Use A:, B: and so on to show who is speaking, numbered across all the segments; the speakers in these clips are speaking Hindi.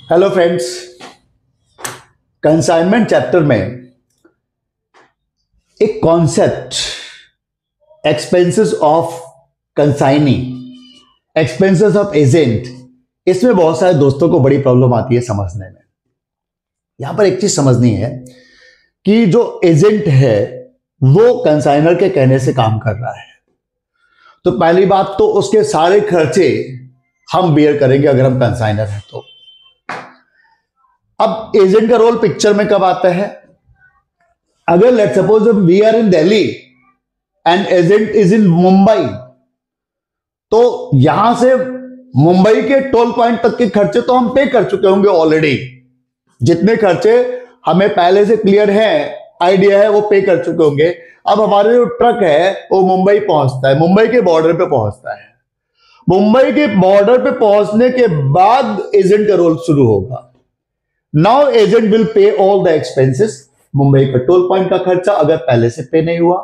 A: हेलो फ्रेंड्स, कंसाइनमेंट चैप्टर में एक concept expenses of consignee, expenses of agent, इसमें बहुत सारे दोस्तों को बड़ी प्रॉब्लम आती है समझने में। यहां पर एक चीज समझनी है कि जो एजेंट है वो कंसाइनर के कहने से काम कर रहा है, तो पहली बात तो उसके सारे खर्चे हम बेयर करेंगे अगर हम कंसाइनर हैं तो। अब एजेंट का रोल पिक्चर में कब आता है? अगर let's suppose we are in Delhi and agent is in Mumbai, तो यहां से मुंबई के टोल पॉइंट तक के खर्चे तो हम पे कर चुके होंगे ऑलरेडी। जितने खर्चे हमें पहले से क्लियर है, आइडिया है, वो पे कर चुके होंगे। अब हमारे जो ट्रक है वो मुंबई पहुंचता है, मुंबई के बॉर्डर पे पहुंचता है। मुंबई के बॉर्डर पे पहुंचने के बाद एजेंट का रोल शुरू होगा। Now agent will pay all the expenses, Mumbai का टोल पॉइंट का खर्चा अगर पहले से पे नहीं हुआ,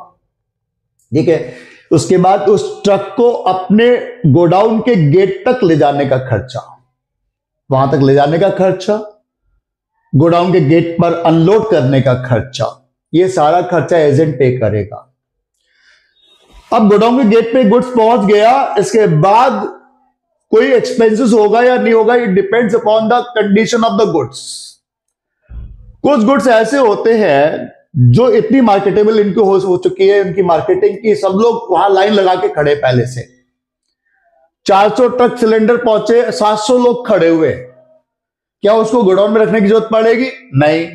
A: ठीक है। उसके बाद उस ट्रक को अपने गोडाउन के गेट तक ले जाने का खर्चा, वहां तक ले जाने का खर्चा, गोडाउन के गेट पर अनलोड करने का खर्चा, ये सारा खर्चा एजेंट पे करेगा। अब गोडाउन के गेट पे गुड्स पहुंच गया, इसके बाद कोई एक्सपेंसेस होगा या नहीं होगा, it depends upon the condition of the goods. कुछ गुड्स ऐसे होते हैं जो इतनी मार्केटेबल इनको हो चुकी है, उनकी मार्केटिंग की, सब लोग वहां लाइन लगा के खड़े पहले से। 400 ट्रक सिलेंडर पहुंचे, 700 लोग खड़े हुए, क्या उसको गोडाउन में रखने की जरूरत पड़ेगी? नहीं।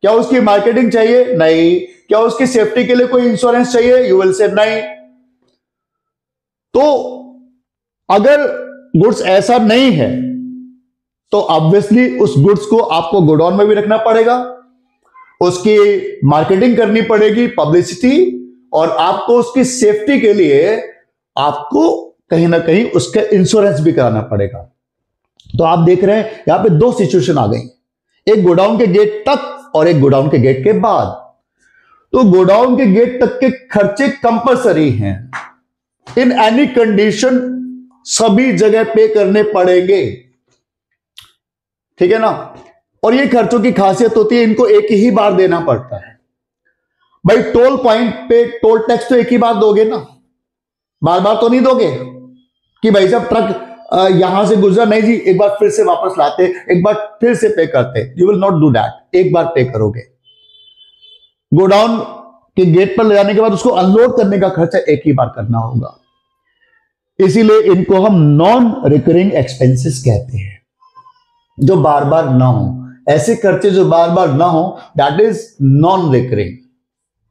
A: क्या उसकी मार्केटिंग चाहिए? नहीं। क्या उसकी सेफ्टी के लिए कोई इंश्योरेंस चाहिए? यू विल से नहीं। तो अगर गुड्स ऐसा नहीं है तो ऑब्वियसली उस गुड्स को आपको गोडाउन में भी रखना पड़ेगा, उसकी मार्केटिंग करनी पड़ेगी, पब्लिसिटी, और आपको उसकी सेफ्टी के लिए आपको कहीं ना कहीं उसका इंश्योरेंस भी कराना पड़ेगा। तो आप देख रहे हैं यहां पे दो सिचुएशन आ गई, एक गोडाउन के गेट तक और एक गोडाउन के गेट के बाद। तो गोडाउन के गेट तक के खर्चे कंपलसरी हैं, इन एनी कंडीशन सभी जगह पे करने पड़ेंगे, ठीक है ना। और ये खर्चों की खासियत होती है, इनको एक ही बार देना पड़ता है। भाई टोल पॉइंट पे टोल टैक्स तो एक ही बार दोगे ना, बार बार तो नहीं दोगे कि भाई साहब ट्रक यहां से गुजरा, नहीं जी, एक बार फिर से वापस लाते, एक बार फिर से पे करते। You will not do that, एक बार पे करोगे। गोडाउन के गेट पर ले जाने के बाद उसको अनलोड करने का खर्चा एक ही बार करना होगा, इसीलिए इनको हम नॉन रिकरिंग एक्सपेंसेस कहते हैं, जो बार बार ना हो। ऐसे खर्चे जो बार बार ना हो, दैट इज नॉन रिकरिंग,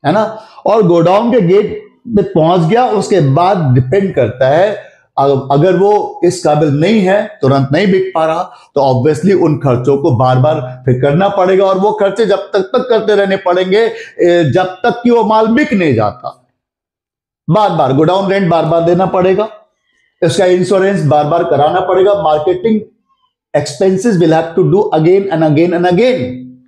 A: है ना। और गोडाउन के गेट पे पहुंच गया, उसके बाद डिपेंड करता है, अगर वो इस काबिल नहीं है, तुरंत नहीं बिक पा रहा, तो ऑब्वियसली उन खर्चों को बार बार फिर करना पड़ेगा, और वो खर्चे जब तक करते रहने पड़ेंगे जब तक कि वो माल बिक नहीं जाता। बार बार गोडाउन रेंट बार बार देना पड़ेगा, इसका इंश्योरेंस बार बार कराना पड़ेगा, marketing expenses will have to do again and again and again.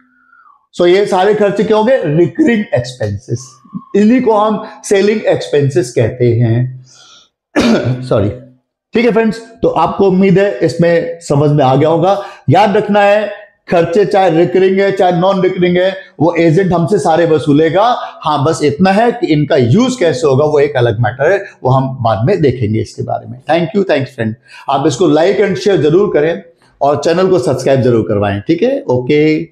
A: So ये सारे खर्चे क्या होंगे? रिकरिंग एक्सपेंसेस, इन्हीं को हम सेलिंग एक्सपेंसेस कहते हैं। सॉरी, ठीक है फ्रेंड्स, तो आपको उम्मीद है इसमें समझ में आ गया होगा। याद रखना है, खर्चे चाहे रिकरिंग है चाहे नॉन रिकरिंग है, वो एजेंट हमसे सारे वसूलेगा। हाँ, बस इतना है कि इनका यूज कैसे होगा वो एक अलग मैटर है, वो हम बाद में देखेंगे इसके बारे में। Thank you, thanks friend. आप इसको लाइक एंड शेयर जरूर करें और चैनल को सब्सक्राइब जरूर करवाएं, ठीक है। ओके।